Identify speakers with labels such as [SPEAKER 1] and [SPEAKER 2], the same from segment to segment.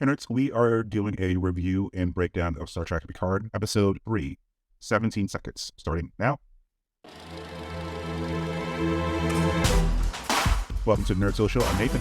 [SPEAKER 1] And we are doing a review and breakdown of Star Trek Picard, Episode 3, 17 seconds, starting now. Welcome to Nerd Social. I'm Nathan.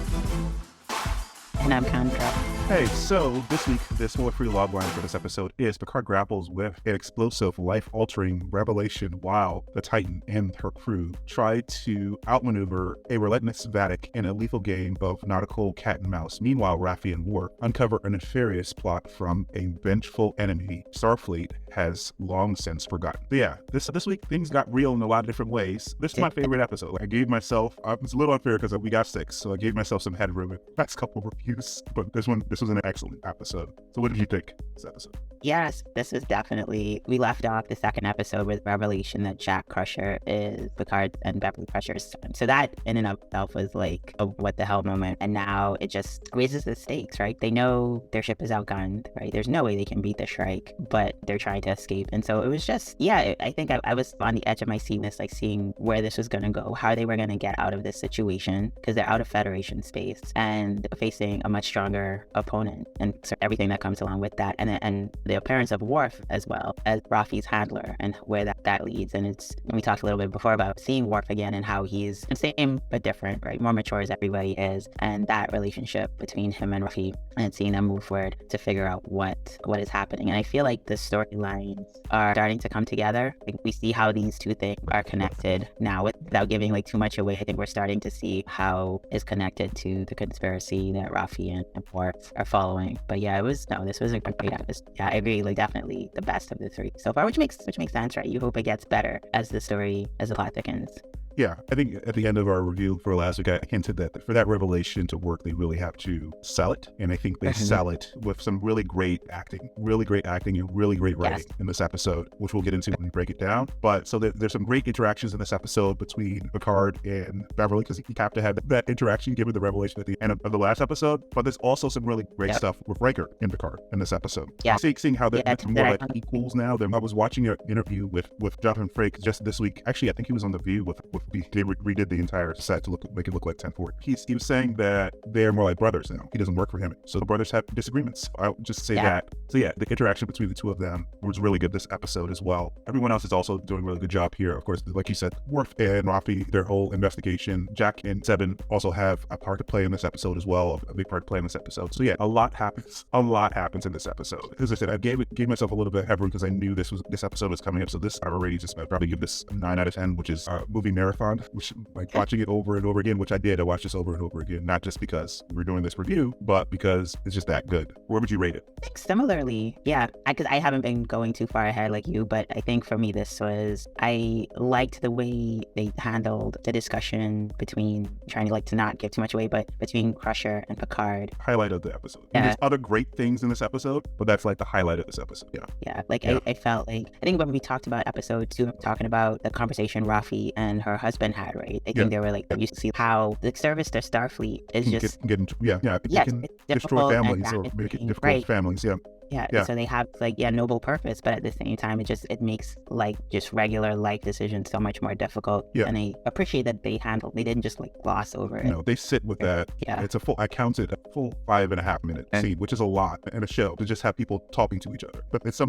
[SPEAKER 2] And I'm Contra.
[SPEAKER 1] Hey, so this week, the spoiler-free logline for this episode is Picard grapples with an explosive, life-altering revelation while the Titan and her crew try to outmaneuver a relentless Vatic in a lethal game of nautical cat and mouse. Meanwhile, Raffi and Worf uncover a nefarious plot from a vengeful enemy Starfleet has long since forgotten. But yeah, this week, things got real in a lot of different ways. This is my favorite episode. I gave myself, it's a little unfair because we got 6, so I gave myself some headroom in the last couple of reviews, but this was an excellent episode. So what did you think of this episode?
[SPEAKER 2] Yes, this is definitely, we left off the second episode with revelation that Jack Crusher is Picard and Beverly Crusher's son. So that in and of itself was like a what the hell moment. And now it just raises the stakes, right? They know their ship is outgunned, right? There's no way they can beat the Shrike, but they're trying to escape. And so it was just, yeah, I think I was on the edge of my seat, like seeing where this was going to go, how they were going to get out of this situation, because they're out of Federation space and facing a much stronger opponent, and so everything that comes along with that, and the appearance of Worf as well as Raffi's handler and where that leads. And we talked a little bit before about seeing Worf again and how he's the same but different, right? More mature as everybody is, and that relationship between him and Raffi, and seeing them move forward to figure out what is happening. And I feel like the storylines are starting to come together. Like, we see how these two things are connected now without giving like too much away. I think we're starting to see how it's connected to the conspiracy that Raffi and Worf are following. But yeah, this was a great episode. Yeah, I agree, like definitely the best of the 3 so far, which makes sense, right? You hope it gets better as the plot thickens.
[SPEAKER 1] Yeah, I think at the end of our review for last week, I hinted that for that revelation to work, they really have to sell it. And I think they sell it with some really great acting and really great writing in this episode, which we'll get into when we break it down. But so there's some great interactions in this episode between Picard and Beverly, because you have to have that interaction given the revelation at the end of the last episode. But there's also some really great stuff with Riker and Picard in this episode. Yeah. Seeing how they're more like equals now. I was watching an interview with Jonathan Frakes just this week. Actually, I think he was on The View with they redid the entire set to make it look like 10-4. He was saying that they're more like brothers now. He doesn't work for him, so the brothers have disagreements. I'll just say that. So yeah, the interaction between the two of them was really good this episode as well. Everyone else is also doing a really good job here. Of course, like you said, Worf and Raffi, their whole investigation. Jack and Seven also have a part to play in this episode as well, a big part to play in this episode. So yeah, a lot happens in this episode. As I said, I gave myself a little bit of headroom because I knew this episode was coming up. So this, I'd probably give this a 9 out of 10, which is a movie marathon, which like watching it over and over again, which I did. I watched this over and over again, not just because we're doing this review, but because it's just that good. Where would you rate it?
[SPEAKER 2] Similarly, yeah, because I haven't been going too far ahead like you, but I think for me, I liked the way they handled the discussion between, trying to not give too much away, but between Crusher and Picard.
[SPEAKER 1] Highlight of the episode. Yeah. There's other great things in this episode, but that's like the highlight of this episode. Yeah.
[SPEAKER 2] I felt like, I think when we talked about episode 2, talking about the conversation Raffi and her husband had, right? I think they were like, you see how the service to Starfleet is just
[SPEAKER 1] it can destroy families or make it difficult for families.
[SPEAKER 2] Yeah, so they have noble purpose, but at the same time, it makes just regular life decisions so much more difficult. Yeah. And I appreciate that they didn't just gloss over it.
[SPEAKER 1] No, they sit with that. Yeah. I counted a full 5.5 minute scene, which is a lot in a show to just have people talking to each other. But it's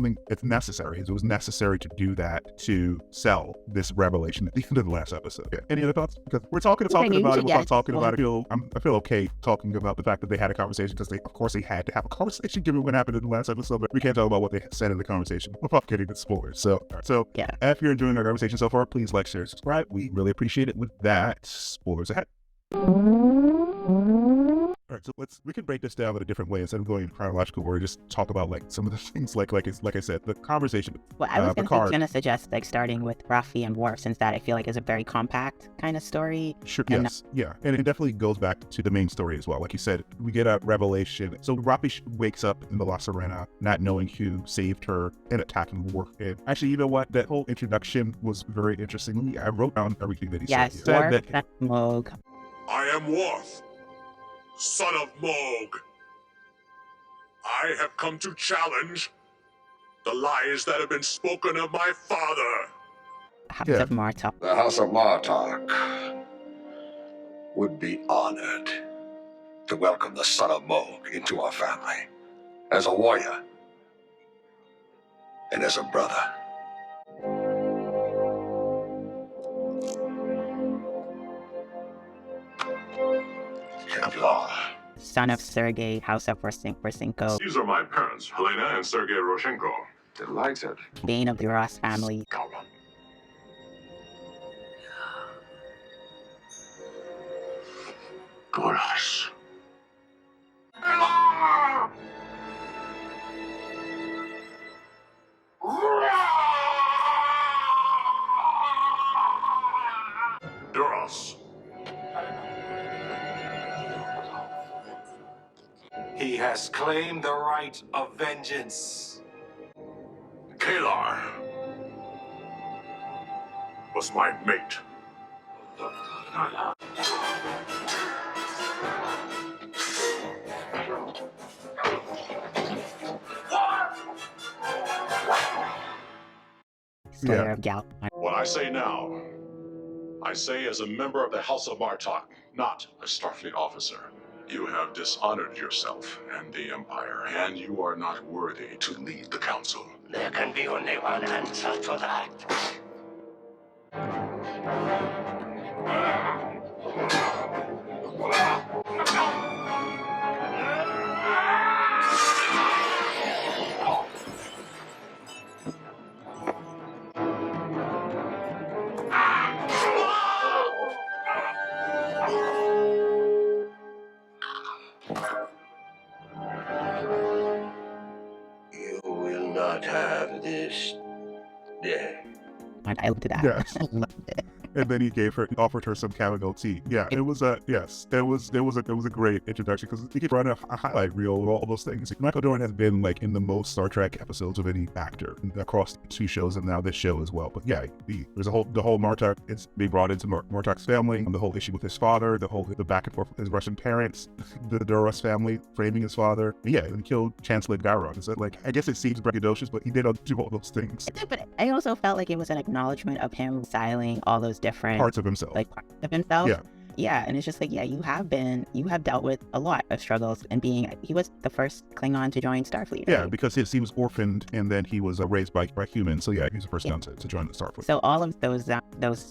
[SPEAKER 1] necessary. It was necessary to do that to sell this revelation at the end of the last episode. Yeah. Any other thoughts? Because we're talking about it. I feel okay talking about the fact that they had a conversation, because of course they had to have a conversation given what happened in the last episode, but we can't talk about what they said in the conversation without getting the spoilers. So if you're enjoying our conversation so far, please like, share, subscribe. We really appreciate it. With that, spoilers ahead. All right, so we can break this down in a different way instead of going in chronological order. Just talk about some of the things like I said, the conversation.
[SPEAKER 2] Well, I was going to suggest starting with Raffi and Worf, since that I feel like is a very compact kind of story.
[SPEAKER 1] Sure. Yes. Yeah, and it definitely goes back to the main story as well. Like you said, we get a revelation. So Raffi wakes up in the La Sirena, not knowing who saved her and attacking Worf. And actually, you know what? That whole introduction was very interesting. I wrote down everything that he said.
[SPEAKER 2] Yes, Worf and Moog.
[SPEAKER 3] I am Worf, son of Moog. I have come to challenge the lies that have been spoken of my father.
[SPEAKER 2] House of Martok.
[SPEAKER 4] The House of Martok would be honored to welcome the son of Moog into our family. as a warrior, and as a brother. Kevlar.
[SPEAKER 2] Son of Sergei, House of Rosenko,
[SPEAKER 3] These are my parents, Helena and Sergei Roshenko.
[SPEAKER 4] Delighted.
[SPEAKER 2] Bane of the Ross family.
[SPEAKER 3] Goras. Duras.
[SPEAKER 5] He has claimed the right of vengeance.
[SPEAKER 3] Kalar was my mate.
[SPEAKER 2] Slayer of Gal.
[SPEAKER 3] What I say now, I say as a member of the House of Martok, not a Starfleet officer. You have dishonored yourself and the Empire, and you are not worthy to lead the Council.
[SPEAKER 6] There can be only one answer to that. You will not have this day.
[SPEAKER 2] I looked at that.
[SPEAKER 1] Yeah.
[SPEAKER 2] I loved it.
[SPEAKER 1] And then he offered her some chamomile tea. Yeah, it was a great introduction because he could run a highlight reel of all those things. Michael Dorn has been like in the most Star Trek episodes of any actor across 2 shows and now this show as well. But yeah, there's the whole Martok. It's being brought into Martok's family, the whole issue with his father, the back and forth with his Russian parents, the Duras family framing his father. And yeah, and he killed Chancellor Gowron. Is that like, I guess it seems braggadocious, but he did do all those things.
[SPEAKER 2] But I also felt like it was an acknowledgement of him styling all those different
[SPEAKER 1] Parts of himself.
[SPEAKER 2] parts of himself.
[SPEAKER 1] Yeah.
[SPEAKER 2] Yeah, and it's just like, yeah, you have dealt with a lot of struggles, and he was the first Klingon to join Starfleet.
[SPEAKER 1] Yeah,
[SPEAKER 2] right?
[SPEAKER 1] because he was orphaned and then he was raised by humans. So yeah, he was the first one to join the Starfleet.
[SPEAKER 2] So all of those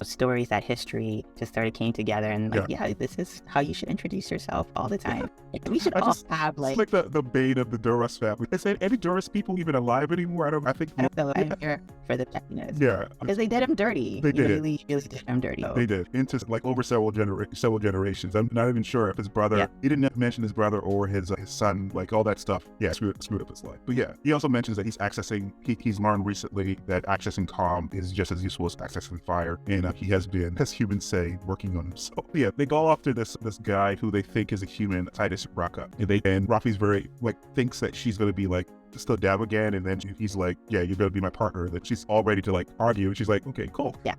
[SPEAKER 2] stories, that history just sort of came together, and like, yeah, this is how you should introduce yourself all the time. We should all have like.
[SPEAKER 1] It's like the bane of the Duras family. Is there any Duras people even alive anymore? I think
[SPEAKER 2] I'm here for the pettiness.
[SPEAKER 1] Yeah,
[SPEAKER 2] because they did him dirty.
[SPEAKER 1] They did
[SPEAKER 2] really did him dirty.
[SPEAKER 1] They did into like over several generations. I'm not even sure if his brother. He didn't mention his brother or his son. Like all that stuff. Yeah, screwed up his life. But yeah, he also mentions that he's learned recently that accessing calm is just as useful as accessing fire, and he has been, as humans say, working on himself. But yeah, they go after this guy who they think is a human, Titus Raka, and Raffi's very thinks that she's gonna be like still dab again, and then he's like, yeah, you're gonna be my partner. That she's all ready to like argue, and she's like, okay, cool.
[SPEAKER 2] Yeah.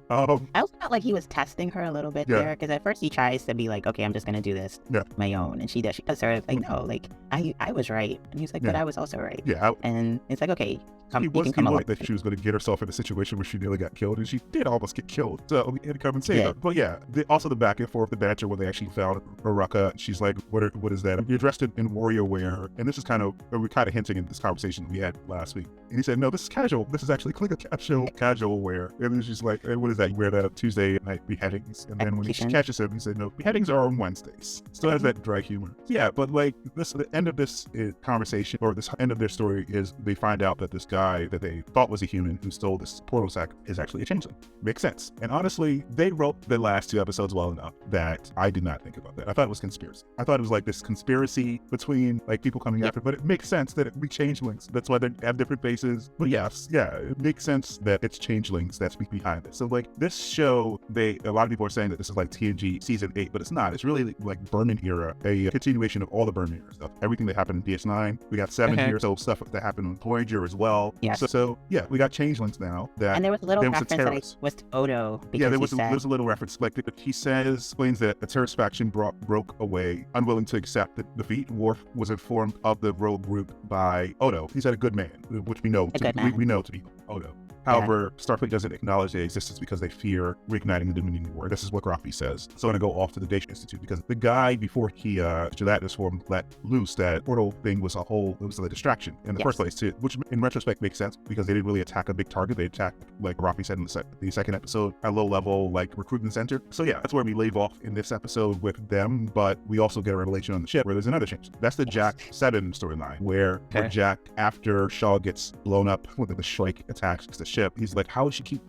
[SPEAKER 2] I also felt like he was testing her a little bit there, because at first he tries to be like, okay, I'm just gonna do this on my own, and she does her like, no, like I was right, and he's like, but I was also right.
[SPEAKER 1] Yeah.
[SPEAKER 2] And it's like, okay,
[SPEAKER 1] he was that she was going to get herself in a situation where she nearly got killed, and she did almost get killed. So he had to come and save her. But yeah, also the back and forth, the banter when they actually found Raka. She's like, what is that? You're dressed in warrior wear, and this is we're kind of hinting in this conversation we had last week. And he said, no, this is casual. This is actually casual wear. And then she's like, hey, what is that? You wear that Tuesday night beheadings. And then when she catches him, he said, no, beheadings are on Wednesdays. Still has that dry humor. Yeah, but like the end of this conversation, or this end of their story, is they find out that this guy that they thought was a human who stole this portal sack is actually a changeling. Makes sense. And honestly, they wrote the last 2 episodes well enough that I did not think about that. I thought it was conspiracy. I thought it was like this conspiracy between like people coming after, but it makes sense that it be changelings. That's why they have different faces. But yes, yeah, it makes sense that it's changelings that's behind it. So like this show, a lot of people are saying that this is like TNG season 8, but it's not. It's really like Berman era, a continuation of all the Berman era stuff. Everything that happened in DS9. We got 7 years old stuff that happened on Voyager as well.
[SPEAKER 2] Yes.
[SPEAKER 1] So yeah, we got changelings now.
[SPEAKER 2] And there was a little reference that was to Odo.
[SPEAKER 1] Yeah, there was a little reference. Like he explains that the terrorist faction broke away, unwilling to accept the defeat. Worf was informed of the rogue group by Odo. He's a good man, which we know to be Odo. However, Starfleet doesn't acknowledge their existence because they fear reigniting the Dominion War. This is what Raffi says. So I'm going to go off to the Data Institute because the guy, before he, gelatinous form let loose, that portal thing was it was a distraction in the first place too, which in retrospect makes sense because they didn't really attack a big target. They attacked, like Raffi said in the second episode, a low level like recruitment center. So yeah, that's where we leave off in this episode with them, but we also get a revelation on the ship where there's another change. That's the Jack 7 storyline where Jack, after Shaw gets blown up when the Shrike attacks the ship, he's like, how does she keep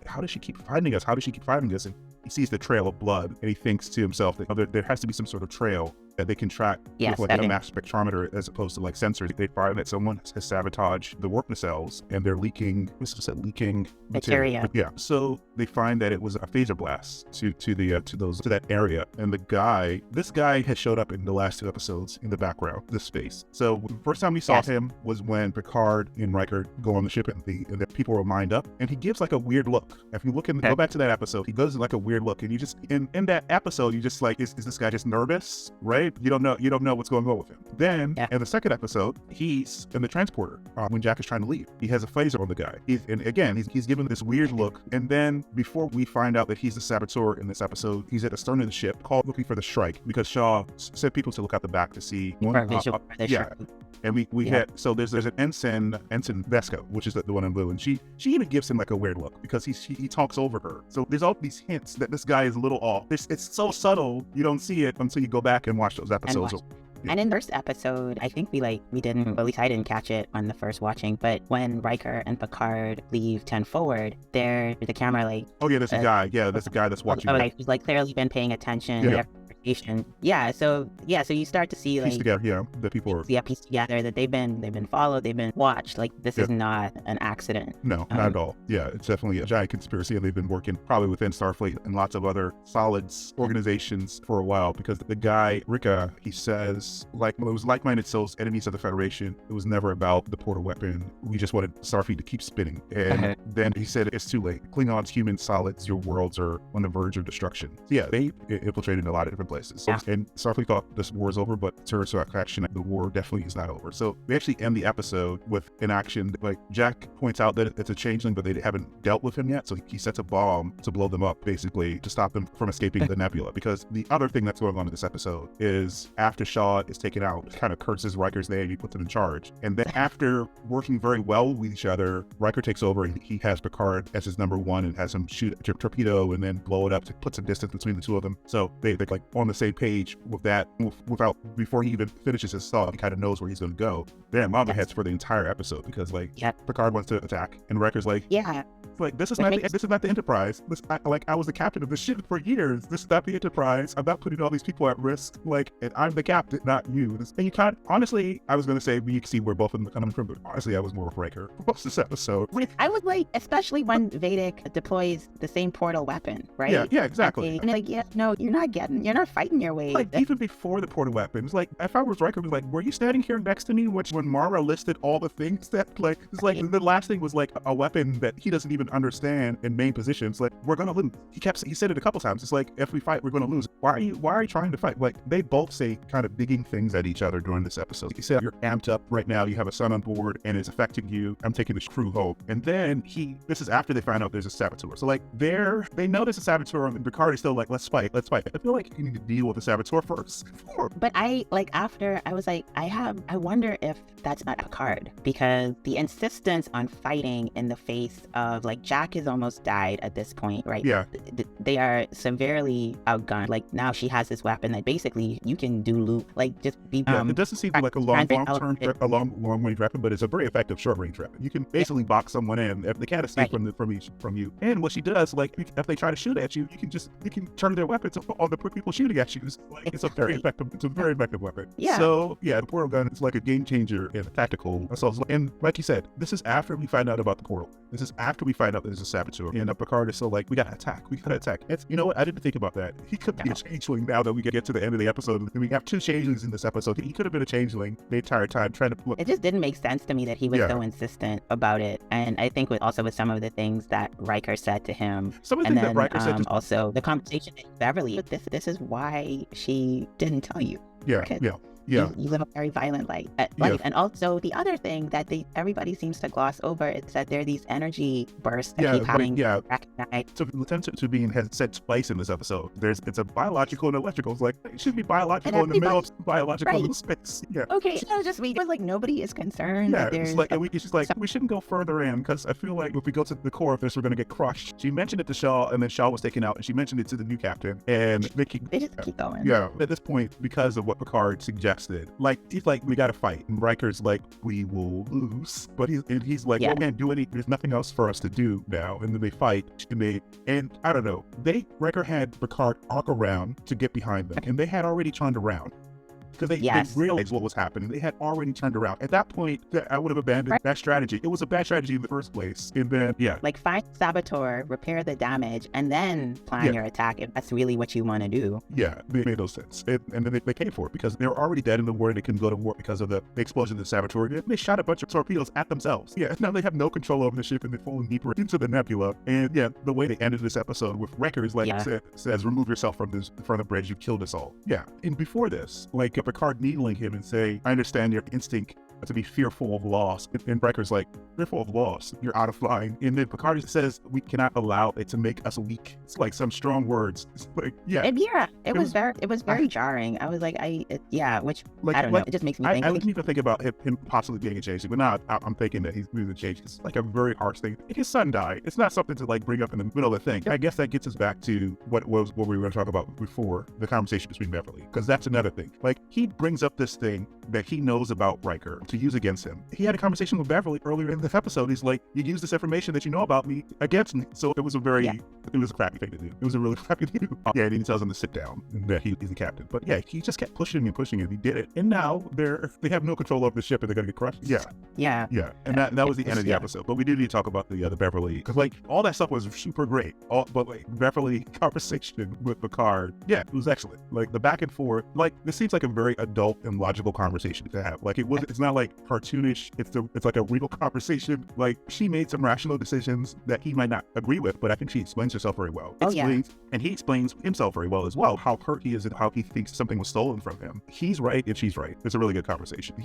[SPEAKER 1] finding us? How does she keep finding us? And he sees the trail of blood and he thinks to himself that there has to be some sort of trail that they can track with like a mass spectrometer as opposed to like sensors. They find that someone has sabotaged the warp nacelles and they're leaking material. Yeah. So they find that it was a phaser blast to that area. And this guy has showed up in the last 2 episodes in the background, this space. So the first time we saw him was when Picard and Riker go on the ship and the people were lined up, and he gives like a weird look. If you go back to that episode, he goes like a weird look, and you just in that episode you just like, is this guy just nervous, right? You don't know what's going on with him. Then in the second episode, he's in the transporter when Jack is trying to leave. He has a phaser on the guy. He's given this weird look. And then before we find out that he's the saboteur in this episode, he's at the stern of the ship, looking for the Shrike because Shaw sent people to look out the back to see Shrike. And we had, so there's an ensign Vesco, which is the one in blue, and she even gives him like a weird look because he talks over her. So there's all these hints that this guy is a little off. It's so subtle, you don't see it until you go back and watch those episodes.
[SPEAKER 2] And in the first episode, I think I didn't catch it on the first watching, but when Riker and Picard leave 10 forward, there's the camera like...
[SPEAKER 1] Oh yeah, there's a guy. Yeah, there's a guy that's watching.
[SPEAKER 2] Who's like clearly been paying attention. So you start to see like
[SPEAKER 1] piece together, the people are
[SPEAKER 2] piece together that they've been followed, they've been watched. Like this is not an accident.
[SPEAKER 1] No, not at all. Yeah, it's definitely a giant conspiracy, and they've been working probably within Starfleet and lots of other solid organizations for a while. Because the guy Riker, he says it was like-minded souls, enemies of the Federation. It was never about the portal weapon. We just wanted Starfleet to keep spinning. And then he said it's too late. Klingons, human solids, your worlds are on the verge of destruction. So yeah, they infiltrated a lot of different places. And Starfleet thought this war is over, but to action, the war definitely is not over. So we actually end the episode with an action. Like Jack points out that it's a changeling, but they haven't dealt with him yet. So he sets a bomb to blow them up, basically, to stop them from escaping the nebula. Because the other thing that's going on in this episode is after Shaw is taken out, kind of curses Riker's name, he puts him in charge. And then after working very well with each other, Riker takes over and he has Picard as his number one and has him shoot a torpedo and then blow it up to put some distance between the two of them. So they're like on the same page with that before he even finishes his thought. He kind of knows where he's going to go. They're in loggerheads for the entire episode because Picard wants to attack and Riker's like, this is not the Enterprise. I was the captain of this ship for years. This is not the Enterprise. I'm not putting all these people at risk. And I'm the captain, not you. And you can't, honestly, I was going to say we can see where both of them are coming from, but honestly, I was more of Riker for most of this episode.
[SPEAKER 2] I was like, especially when Vedic deploys the same portal weapon, right?
[SPEAKER 1] Yeah, exactly.
[SPEAKER 2] And you're not fighting your way.
[SPEAKER 1] Even before the portal weapons, if I was Riker, I was like, were you standing here next to me when Mara listed all the things that the last thing was a weapon that he doesn't even understand in main positions. We're gonna lose. He said it a couple times. It's if we fight, we're gonna lose. Why are you trying to fight? They both say kind of digging things at each other during this episode. He said, you're amped up right now. You have a son on board and it's affecting you. I'm taking this crew home. And then this is after they find out there's a saboteur. So they know there's a saboteur and Picard is still let's fight. I feel like you need to deal with the saboteur first.
[SPEAKER 2] But I was like, I wonder if that's not Picard, because the insistence on fighting in the face of Jack has almost died at this point, right?
[SPEAKER 1] Yeah.
[SPEAKER 2] They are severely outgunned. Now she has this weapon that basically you can do loop, just be.
[SPEAKER 1] It doesn't seem like a long range weapon, but it's a very effective short range weapon. You can basically box someone in if they can't escape from you. And what she does, if they try to shoot at you, you can turn their weapons on the people shooting at you. It's a very effective weapon.
[SPEAKER 2] Yeah.
[SPEAKER 1] So yeah, the portal gun is like a game changer in tactical assaults. And like you said, this is after we find out about the portal. This is after we find out there's a saboteur. And Picard is still we gotta attack. It's, you know what? I didn't think about that. He could be a changeling now that we get to the end of the episode. And we have 2 changelings in this episode. He could have been a changeling the entire time trying to look.
[SPEAKER 2] It just didn't make sense to me that he was so insistent about it. And I think with some of the things that Riker said to him.
[SPEAKER 1] Some of the things that Riker said to
[SPEAKER 2] also the conversation with Beverly. This is why she didn't tell you.
[SPEAKER 1] Yeah,
[SPEAKER 2] okay.
[SPEAKER 1] yeah. Yeah.
[SPEAKER 2] You live a very violent life.
[SPEAKER 1] Yeah.
[SPEAKER 2] And also the other thing that everybody seems to gloss over is that there are these energy bursts that
[SPEAKER 1] Yeah,
[SPEAKER 2] keep having
[SPEAKER 1] like,
[SPEAKER 2] recognized.
[SPEAKER 1] So Lieutenant Sabine has said twice in this episode. It's a biological and electrical. It's like it should be biological in the middle of biological little space. Yeah.
[SPEAKER 2] Okay, just me. But like nobody is concerned
[SPEAKER 1] Yeah,
[SPEAKER 2] that there's
[SPEAKER 1] it's like it's just like we shouldn't go further in because I feel like if we go to the core of this, we're gonna get crushed. She mentioned it to Shaw, and then Shaw was taken out, and she mentioned it to the new captain, and
[SPEAKER 2] they just keep going.
[SPEAKER 1] Yeah, at this point, because of what Picard suggested, like he's like, we gotta fight, and Riker's like, we will lose, but he's like, well, we can't do any. There's nothing else for us to do now, and then they fight, and I don't know. Riker had Picard arc around to get behind them, and they had already turned around. Because they realized what was happening. They had already turned around. At that point, I would have abandoned that strategy. It was a bad strategy in the first place. And then,
[SPEAKER 2] like find saboteur, repair the damage, and then plan your attack if that's really what you want to do.
[SPEAKER 1] Yeah, it made no sense. And then they came for it because they were already dead in the war. They couldn't go to war because of the explosion of the saboteur. They shot a bunch of torpedoes at themselves. Yeah, now they have no control over the ship and they're falling deeper into the nebula. And the way they ended this episode with Riker is says, remove yourself from the bridge. You killed us all. Yeah. And before this, like Picard needling him and say, I understand your instinct to be fearful of loss. And Riker's like, fearful of loss? You're out of line. And then Picard says, we cannot allow it to make us weak. It's like some strong words. It's like,
[SPEAKER 2] it was very jarring. I was like, which like, I don't know. It just makes me think.
[SPEAKER 1] I didn't even think about him possibly being a change. But now I'm thinking that he's a change. It's like a very harsh thing. His son died. It's not something to like bring up in the middle of the thing. I guess that gets us back to what we were going to talk about before, the conversation between Beverly. Because that's another thing. Like, he brings up this thing that he knows about Riker to use against him. He had a conversation with Beverly earlier in this episode. He's like, you use this information that you know about me against me. So it was a crappy thing to do. It was a really crappy thing to do. And he tells him to sit down and that he's the captain. But he just kept pushing and pushing and he did it. And now they have no control over the ship and they're going to get crushed. Yeah. And that was the end of the episode. But we do need to talk about the Beverly, because like all that stuff was super great. But like Beverly conversation with Picard, it was excellent. Like the back and forth, like this seems like a very adult and logical conversation to have. Like it's not like cartoonish. It's like a real conversation. Like she made some rational decisions that he might not agree with, but I think she explains herself very well. And he explains himself very well as well, how hurt he is and how he thinks something was stolen from him. He's right and she's right. It's a really good conversation.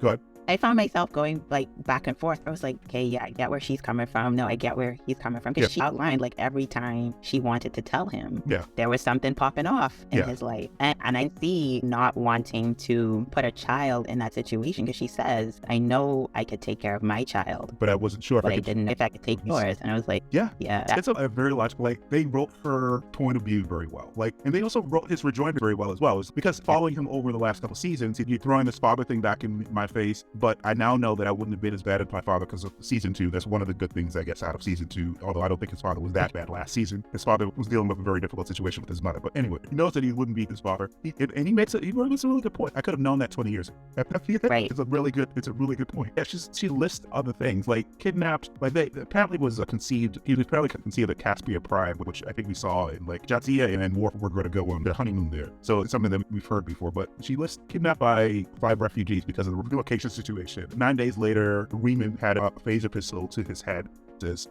[SPEAKER 1] Go ahead.
[SPEAKER 2] I found myself going like back and forth. I was like, okay, I get where she's coming from. No, I get where he's coming from. Because she outlined like every time she wanted to tell him there was something popping off in his life. And I see not wanting to put a child in that situation because she says, I know I could take care of my child.
[SPEAKER 1] But I wasn't sure
[SPEAKER 2] I didn't know if I could take yours. And I was like,
[SPEAKER 1] it's a very logical, like they wrote her point of view very well. Like, and they also wrote his rejoinder very well as well. It's because following him over the last couple seasons, you're throwing this father thing back in my face. But I now know that I wouldn't have been as bad as my father because of season 2. That's one of the good things I guess out of season 2. Although I don't think his father was that bad last season. His father was dealing with a very difficult situation with his mother. But anyway, he knows that he wouldn't be his father. He makes a really good point. I could have known that 20 years ago.
[SPEAKER 2] Right.
[SPEAKER 1] It's a really good point. Yeah, she lists other things like kidnapped. Like they apparently was conceived. He was probably conceived at Caspia Prime, which I think we saw in like Jadzia and then Worf were going to go on their honeymoon there. So it's something that we've heard before. But she lists kidnapped by 5 refugees because of the relocation situation. 9 days later, Riemann had a phaser pistol to his head.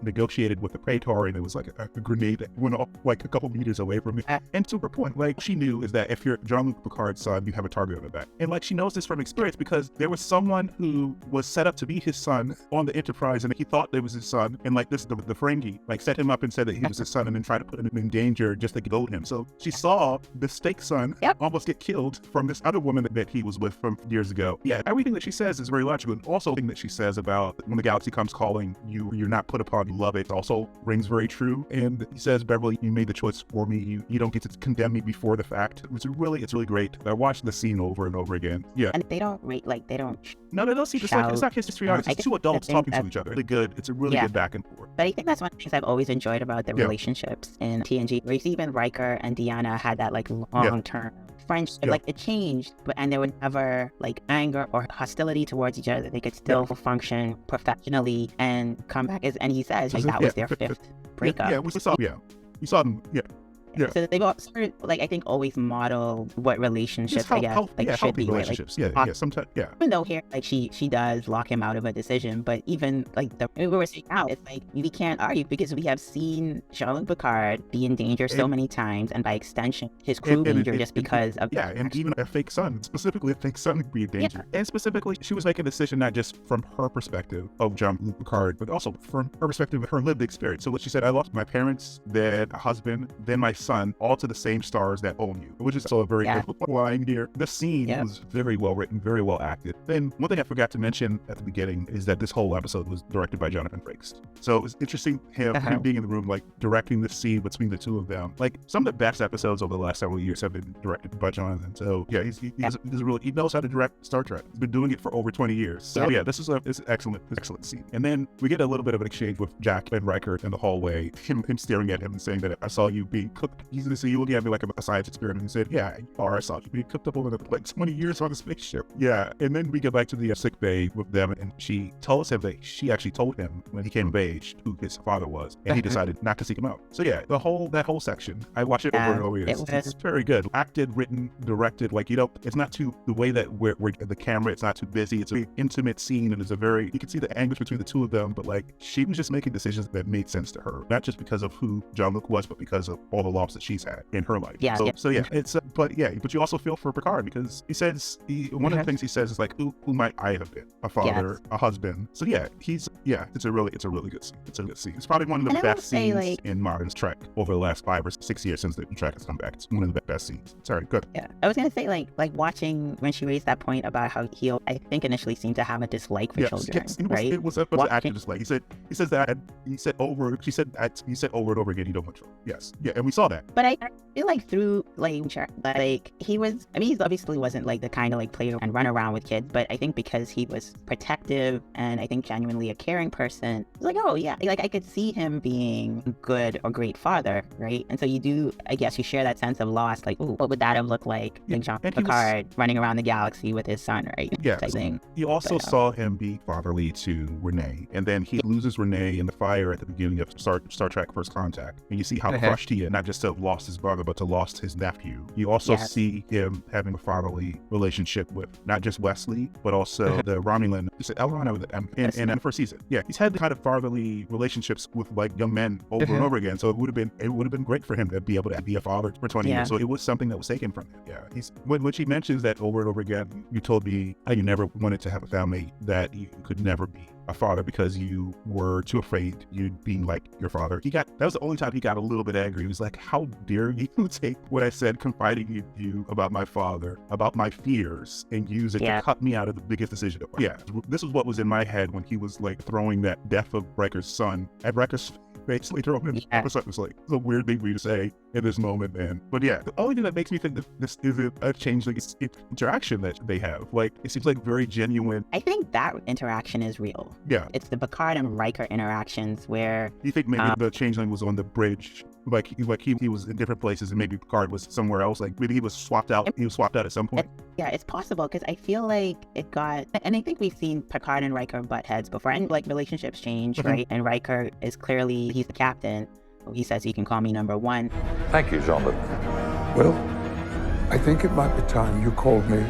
[SPEAKER 1] Negotiated with the Praetor, and it was like a grenade that went off like a couple meters away from me. And to her point, like she knew is that if you're Jean-Luc Picard's son, you have a target on the back. And like she knows this from experience because there was someone who was set up to be his son on the Enterprise, and he thought it was his son. And like this, the Ferengi like set him up and said that he was his son, and then tried to put him in danger just to goad him. So she saw the fake son almost get killed from this other woman that he was with from years ago. Yeah, everything that she says is very logical, and also the thing that she says about when the galaxy comes calling you, you're not put upon you love it also rings very true. And he says, Beverly, you made the choice for me. You don't get to condemn me before the fact. It's really great. I watched the scene over and over again. Yeah.
[SPEAKER 2] And they don't rate they don't.
[SPEAKER 1] No, they don't see this. It's not history artists. It's two adults talking to each other. Really good. It's a really good back and forth.
[SPEAKER 2] But I think that's one of the things I've always enjoyed about the relationships in TNG. Where even Riker and Deanna had that like long-term friendship. Like it changed, and there was never like anger or hostility towards each other. They could still function professionally and come back and he says like that was their 5th breakup.
[SPEAKER 1] We saw them. Yeah.
[SPEAKER 2] So they've all sort of, like, I think always model what relationships, I guess, should
[SPEAKER 1] healthy
[SPEAKER 2] be,
[SPEAKER 1] relationships.
[SPEAKER 2] right? Like,
[SPEAKER 1] Sometimes,
[SPEAKER 2] even though here, like, she does lock him out of a decision, but even, like, we were saying now, it's like, we can't argue because we have seen Jean-Luc Picard be in danger so many times, and by extension, his crew danger just because of...
[SPEAKER 1] Yeah, and even a fake son, specifically a fake son would be in danger. And specifically, she was making a decision not just from her perspective of Jean-Luc Picard, but also from her perspective of her lived experience. So what she said, I lost my parents, then a husband, then my son, all to the same stars that own you, which is also a very good line here. The scene was very well written, very well acted. Then one thing I forgot to mention at the beginning is that this whole episode was directed by Jonathan Frakes. So it was interesting him being in the room, like directing the scene between the two of them. Like some of the best episodes over the last several years have been directed by Jonathan. So yeah, he knows how to direct Star Trek. He's been doing it for over 20 years. So yeah, this is an excellent scene. And then we get a little bit of an exchange with Jack and Riker in the hallway, him staring at him and saying that I saw you being cooked. He's gonna see you looking at me like a science experiment. And he said, yeah, I saw you being cooked up over the like 20 years on the spaceship. Yeah. And then we get back to the sick bay with them, and she told him that she actually told him when he came of age who his father was, and he decided not to seek him out. So yeah, that whole section, I watched it over and over again. It's very good. Acted, written, directed, like, it's not too, the way that we're the camera, it's not too busy. It's a very intimate scene, and you can see the anguish between the two of them, but like, she was just making decisions that made sense to her, not just because of who Jean-Luc was, but because of all the loss that she's had in her life. Yeah. So yeah, it's, but you also feel for Picard, because he says, one of the things he says is like, who might I have been? A father, a husband. So yeah, it's a really good scene. It's a good scene. It's probably one of the best scenes in modern Trek over the last 5 or 6 years since the Trek has come back. It's one of the best scenes. Sorry, good.
[SPEAKER 2] Yeah, I was gonna say like watching when she raised that point about how he, I think, initially seemed to have a dislike for children.
[SPEAKER 1] Yes,
[SPEAKER 2] right?
[SPEAKER 1] It was an active dislike. He said over and over again, he don't want children. Yes, yeah, and we saw that.
[SPEAKER 2] But I feel like through he was, I mean, he obviously wasn't like the kind of like play and run around with kids, but I think because he was protective and I think genuinely a caring person, it was like, oh yeah, like I could see him being a good or great father, right? And so you do, I guess you share that sense of loss, like, ooh, what would that have looked like? Like Jean-Luc Picard running around the galaxy with his son, right?
[SPEAKER 1] Yeah. You also saw him be fatherly to Renee, and then he loses Renee in the fire at the beginning of Star Trek First Contact, and you see how crushed he is, not just to have lost his brother, but to lost his nephew. You also see him having a fatherly relationship with not just Wesley, but also the Romulan, is it Elron in the first season? Yeah, he's had the kind of fatherly relationships with like young men over and over again. So it would have been great for him to be able to be a father for 20 years. So it was something that was taken from him. Yeah, when she mentions that over and over again, you told me how you never wanted to have a family, that you could never be a father because you were too afraid you'd be like your father. That was the only time he got a little bit angry. He was like, how dare you take what I said, confiding in you about my father, about my fears, and use it to cut me out of the biggest decision of my life. Yeah, this is what was in my head when he was like throwing that death of Riker's son at Riker's face later on in the episode. It's like, it's a weird thing for you to say in this moment, man. But yeah, the only thing that makes me think that this is a change, like it's interaction that they have. Like, it seems like very genuine.
[SPEAKER 2] I think that interaction is real.
[SPEAKER 1] Yeah.
[SPEAKER 2] It's the Picard and Riker interactions where...
[SPEAKER 1] You think maybe the changeling was on the bridge? Like he was in different places and maybe Picard was somewhere else. Like maybe he was swapped out. He was swapped out at some point.
[SPEAKER 2] Yeah, it's possible because I feel like it got, and I think we've seen Picard and Riker butt heads before, and like relationships change, right? And Riker is clearly, he's the captain. He says he can call me number one.
[SPEAKER 5] Thank you, Jean-Luc.
[SPEAKER 4] Well, I think it might be time you called me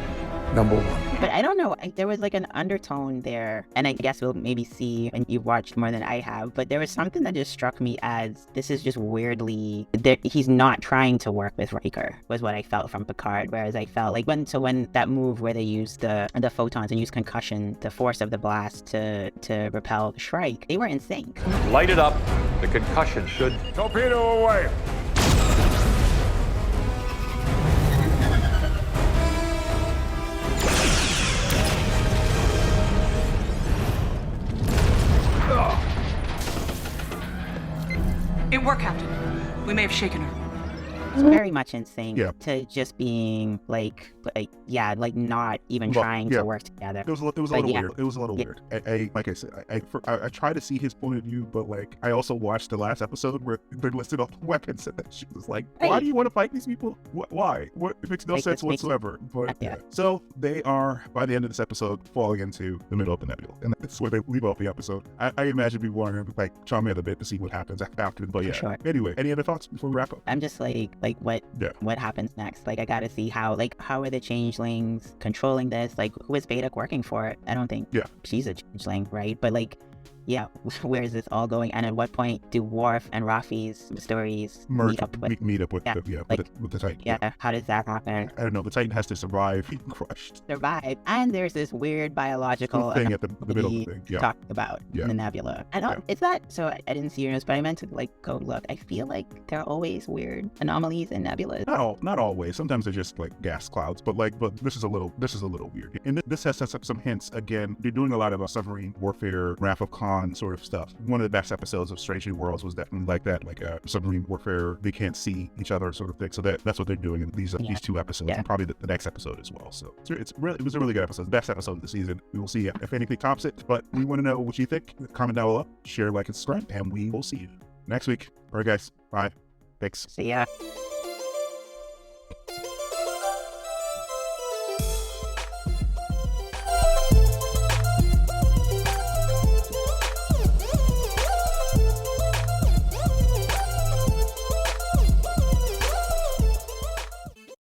[SPEAKER 4] number one.
[SPEAKER 2] But I don't know, there was like an undertone there, and I guess we'll maybe see, and you've watched more than I have, but there was something that just struck me as, this is just weirdly, he's not trying to work with Riker, was what I felt from Picard, whereas I felt like when that move where they used the photons and used concussion, the force of the blast to repel the Shrike, they were in sync.
[SPEAKER 5] Light it up, the concussion should...
[SPEAKER 4] Torpedo away!
[SPEAKER 7] It worked, Captain. We may have shaken her.
[SPEAKER 2] It's very much insane
[SPEAKER 1] Yeah.
[SPEAKER 2] to just being like not even trying to work together.
[SPEAKER 1] It was a little weird. It was a little weird. Like I said, I try to see his point of view, but like I also watched the last episode where they listed all the weapons, and she was like, "Why do you want to fight these people? Why? What? It makes no sense whatsoever." But so they are, by the end of this episode, falling into the middle of the nebula, and that's where they leave off the episode. I imagine people are gonna like charm me a bit to see what happens after. But yeah.
[SPEAKER 2] Sure.
[SPEAKER 1] Anyway, any other thoughts before we wrap up?
[SPEAKER 2] I'm just like what happens next? Like I gotta see how are the changelings controlling this? Like who is Beta working for? I don't think she's a changeling, right? But like, where is this all going? And at what point do Worf and Raffi's stories meet up with
[SPEAKER 1] the Titan?
[SPEAKER 2] Yeah, how does that happen?
[SPEAKER 1] I don't know. The Titan has to survive being crushed.
[SPEAKER 2] Survive, and there's this weird biological
[SPEAKER 1] thing at the middle of the thing.
[SPEAKER 2] Talked about in the nebula. And it's that. So I didn't see your notes, but I meant to like go look. I feel like there are always weird anomalies in nebulas.
[SPEAKER 1] Not always. Sometimes they're just like gas clouds. But this is a little weird. And this has some hints. Again, they're doing a lot of submarine warfare, Wrath of Khan sort of stuff. One of the best episodes of Strange New Worlds was definitely like that, like a submarine warfare. They can't see each other sort of thing. So that's what they're doing in these 2 episodes, and probably the next episode as well. So it was a really good episode, the best episode of the season. We will see if anything tops it. But we want to know what you think. Comment down below, share, like, and subscribe, and we will see you next week. All right, guys. Bye. Thanks.
[SPEAKER 2] See ya.